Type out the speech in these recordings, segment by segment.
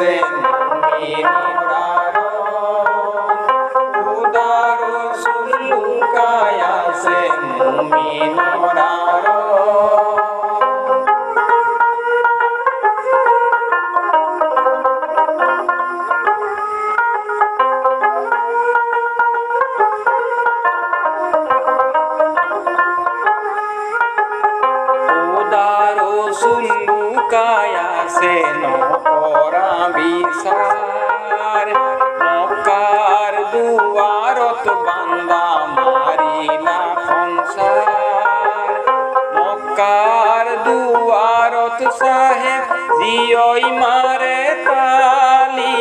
আছে মুমিনরার খুদা রাসূল লুকায় আছে মুমিনরার বিচার মক্কার দুয়ারত বান্দা মারিলা সংসার মক্কার দুয়ারত সাহেব জিয়ই মারে তালি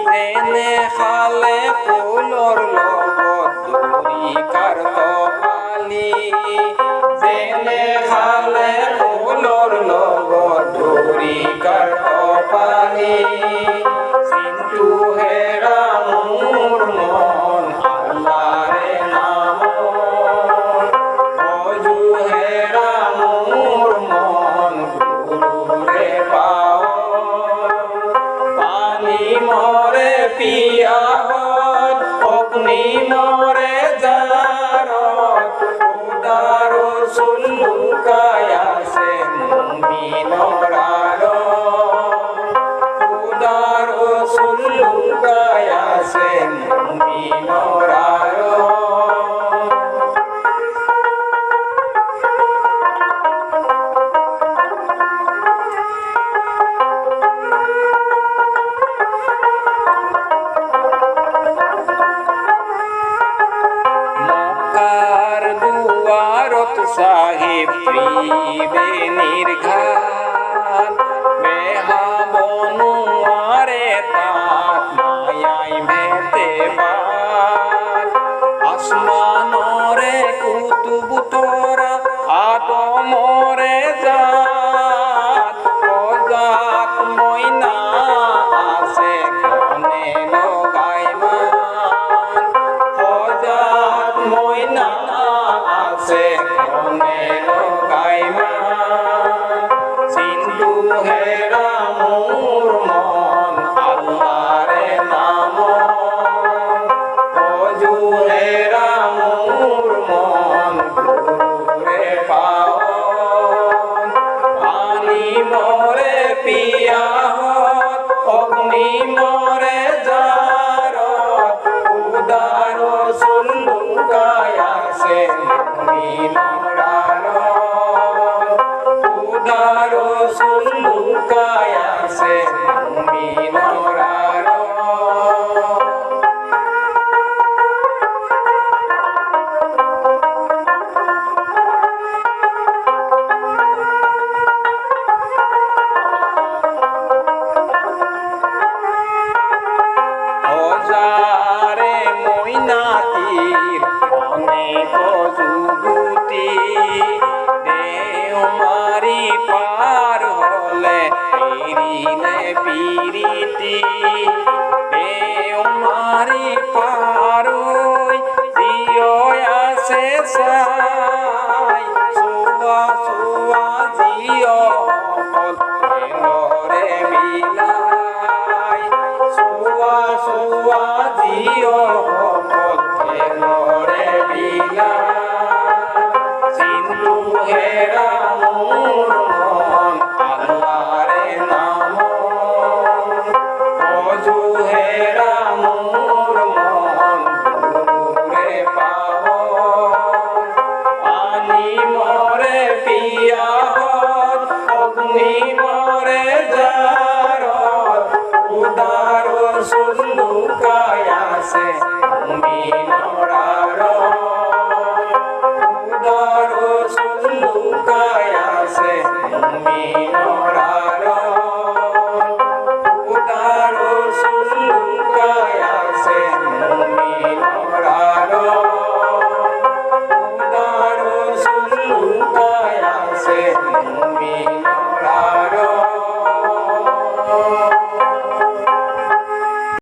জেনে খালে ফুলর লগত দূরি কারত পালি জেনে খালে ফুলর লগত দূরি কারত পালি সিন্ধু হেরা মোর মন আল্লাহরে নাম অজু হেরা মোর মন গুরুরে পাও পানি মরে পিয়াহত অগ্নি মরে জারত খুদা রাসূল লুকায় আছে মুমিনরার লুকায় আছে মুমিনরার মক্কার দুয়ারত সাহেব ত্রিবে নির্ঘাত বেহা বনুয়ারে তাত মায়াই ভেতে বাত আসমানরে কুতুব তোরা আদমরে জাত জাত ময়না আছে গনে লগাই মান জাত ময়না আছে গনে লগাই মান সিন্ধু হেরা মোর মন আল্লাহরে নাম অজু হেরা মোর মন গুরুরে পাও পানি মরে পিয়াহত অগ্নি মরে জারত খুদা রাসূল লুকায় আছে মুমিনরার খুদা রাসূল লুকায় আছে মুমিনরার হাজারে ময়নাতির অনেক যুবতী দেওমারি পার হলে পিরিলে পিরিতি দেওমারি পার